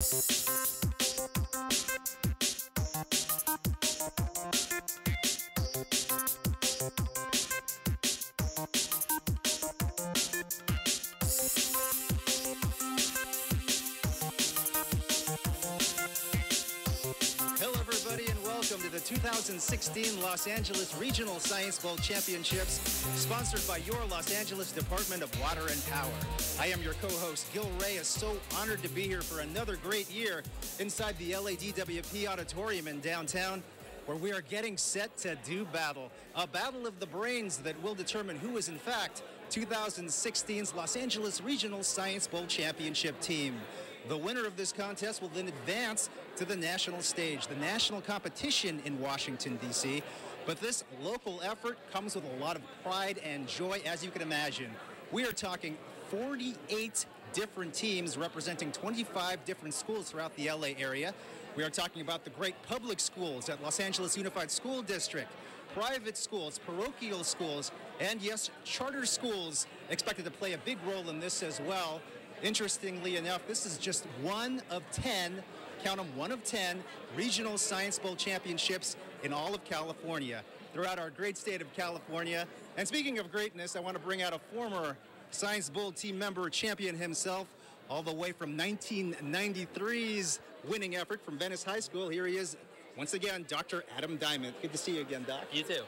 Hello, everybody, and welcome to the 2016 Los Angeles Regional Science Bowl Championships, sponsored by your Los Angeles Department of Water and Power. I am your co-host, Gil Reyes, so honored to be here for another great year inside the LADWP Auditorium in downtown, where we are getting set to do battle, a battle of the brains that will determine who is, in fact, 2016's Los Angeles Regional Science Bowl Championship team. The winner of this contest will then advance to the national stage, the national competition in Washington, D.C. But this local effort comes with a lot of pride and joy, as you can imagine. We are talking 48 different teams representing 25 different schools throughout the LA area. We are talking about the great public schools at Los Angeles Unified School District, private schools, parochial schools, and yes, charter schools expected to play a big role in this as well. Interestingly enough, this is just one of 10, count them, one of 10 regional Science Bowl championships in all of California, throughout our great state of California. And speaking of greatness, I want to bring out a former Science Bowl team member, champion himself, all the way from 1993's winning effort from Venice High School. Here he is, once again, Dr. Adam Diament. Good to see you again, Doc. You too.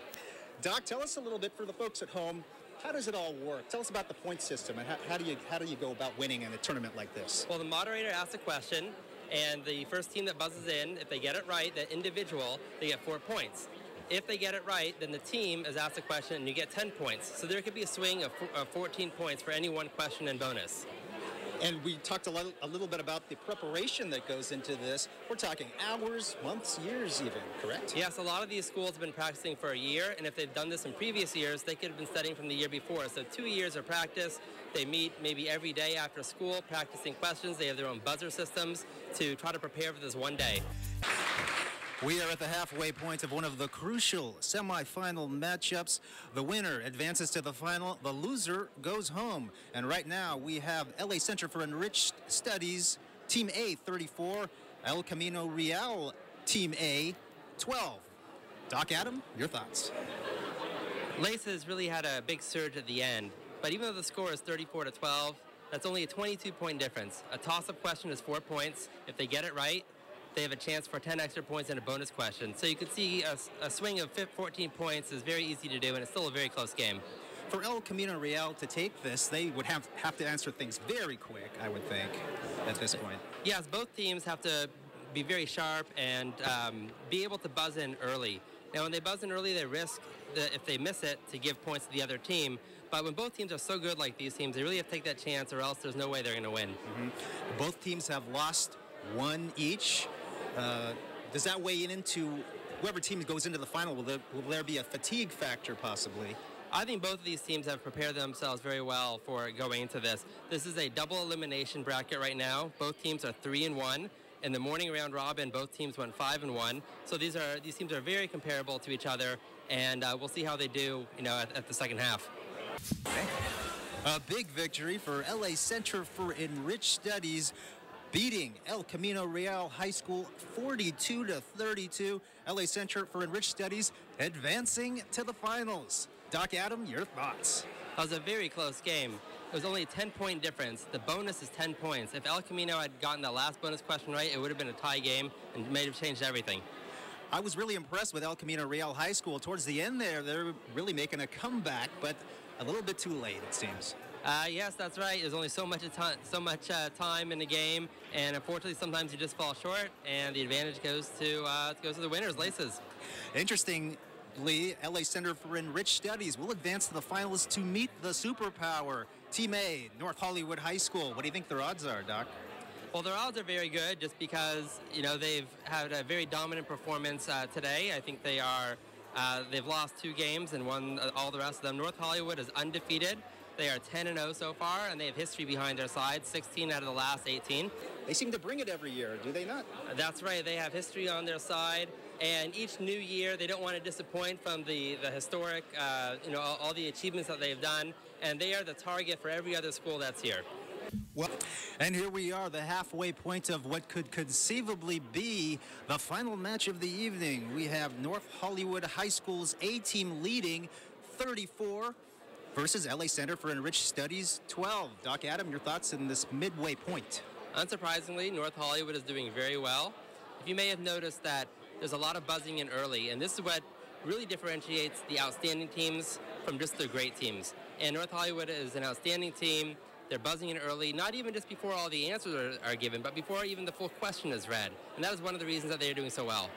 Doc, tell us a little bit for the folks at home. How does it all work? Tell us about the point system and how do you go about winning in a tournament like this? Well, the moderator asks a question, and the first team that buzzes in, if they get it right, the individual, they get 4 points. If they get it right, then the team is asked a question, and you get 10 points. So there could be a swing of 14 points for any one question and bonus. And we talked a little bit about the preparation that goes into this. We're talking hours, months, years even, correct? Yes, a lot of these schools have been practicing for a year, and if they've done this in previous years, they could have been studying from the year before. So 2 years of practice. They meet maybe every day after school, practicing questions. They have their own buzzer systems to try to prepare for this one day. We are at the halfway point of one of the crucial semifinal matchups. The winner advances to the final. The loser goes home. And right now we have LA Center for Enriched Studies, Team A, 34, El Camino Real, Team A, 12. Doc Adam, your thoughts? Laces really had a big surge at the end, but even though the score is 34-12, that's only a 22-point difference. A toss-up question is 4 points. If they get it right, they have a chance for 10 extra points and a bonus question. So you can see a swing of 14 points is very easy to do, and it's still a very close game. For El Camino Real to take this, they would have to answer things very quick, I would think, at this point. Yes, both teams have to be very sharp and be able to buzz in early. Now, when they buzz in early, they risk, if they miss it, to give points to the other team. But when both teams are so good like these teams, they really have to take that chance, or else there's no way they're going to win. Mm-hmm. Both teams have lost one each. Does that weigh into whoever team goes into the final? Will there be a fatigue factor possibly? I think both of these teams have prepared themselves very well for going into this. This is a double elimination bracket right now. Both teams are 3-1. In the morning round robin, both teams went 5-1. So these teams are very comparable to each other, and we'll see how they do, at the second half. Okay. A big victory for LA Center for Enriched Studies, beating El Camino Real High School 42-32. LA Center for Enriched Studies advancing to the finals. Doc Adam, your thoughts? That was a very close game. It was only a 10-point difference. The bonus is 10 points. If El Camino had gotten the last bonus question right, it would have been a tie game and may have changed everything. I was really impressed with El Camino Real High School. Towards the end there, they're really making a comeback, but a little bit too late, it seems. Yes, that's right. There's only so much time in the game, and unfortunately, sometimes you just fall short, and the advantage goes to the winners, Laces. Interestingly, LA Center for Enriched Studies will advance to the finals to meet the superpower, Team A, North Hollywood High School. What do you think their odds are, Doc? Well, their odds are very good, just because they've had a very dominant performance today. I think they've lost 2 games and won all the rest of them. North Hollywood is undefeated. They are 10-0 so far, and they have history behind their side, 16 out of the last 18. They seem to bring it every year, do they not? That's right. They have history on their side, and each new year they don't want to disappoint from the historic, all the achievements that they've done, and they are the target for every other school that's here. Well, and here we are, the halfway point of what could conceivably be the final match of the evening. We have North Hollywood High School's A team leading 34 versus LA Center for Enriched Studies 12. Doc Adam, your thoughts in this midway point? Unsurprisingly, North Hollywood is doing very well. If you may have noticed that there's a lot of buzzing in early, and this is what really differentiates the outstanding teams from just the great teams. And North Hollywood is an outstanding team. They're buzzing in early, not even just before all the answers are given, but before even the full question is read. And that is one of the reasons that they're doing so well.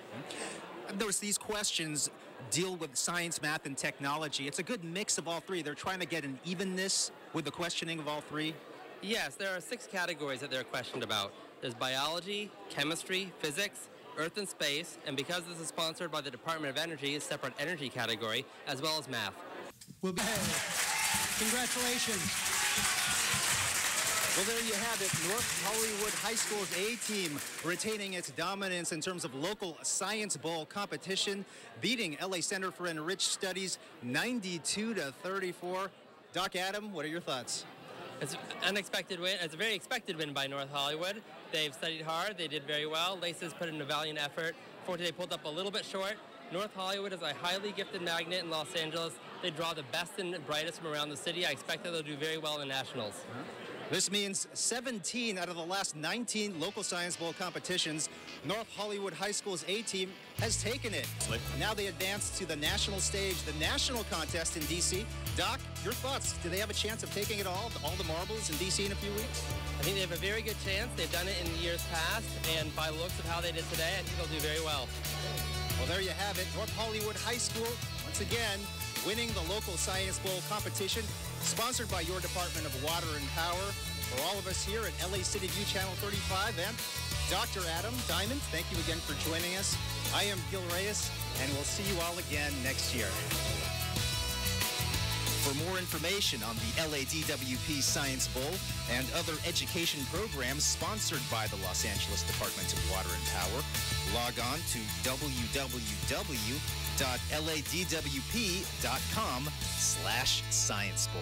Notice these questions deal with science, math, and technology. It's a good mix of all three. They're trying to get an evenness with the questioning of all three. Yes, there are 6 categories that they're questioned about. There's biology, chemistry, physics, earth and space, and because this is sponsored by the Department of Energy, a separate energy category, as well as math. We'll be Congratulations. Well, there you have it. North Hollywood High School's A team retaining its dominance in terms of local Science Bowl competition, beating LA Center for Enriched Studies 92-34. Doc Adam, what are your thoughts? It's an unexpected win. It's a very expected win by North Hollywood. They've studied hard. They did very well. Laces put in a valiant effort. Fortunately, they pulled up a little bit short. North Hollywood is a highly gifted magnet in Los Angeles. They draw the best and brightest from around the city. I expect that they'll do very well in the Nationals. This means 17 out of the last 19 local Science Bowl competitions, North Hollywood High School's A team has taken it. Now they advance to the national stage, the national contest in D.C. Doc, your thoughts? Do they have a chance of taking it all the marbles in D.C. in a few weeks? I think they have a very good chance. They've done it in years past, and by the looks of how they did today, I think they'll do very well. Well, there you have it. North Hollywood High School, once again, winning the local Science Bowl competition, sponsored by your Department of Water and Power. For all of us here at LA City View Channel 35 and Dr. Adam, Diament, thank you again for joining us. I am Gil Reyes, and we'll see you all again next year. For more information on the LADWP Science Bowl and other education programs sponsored by the Los Angeles Department of Water and Power, log on to www.ladwp.com/Science Bowl.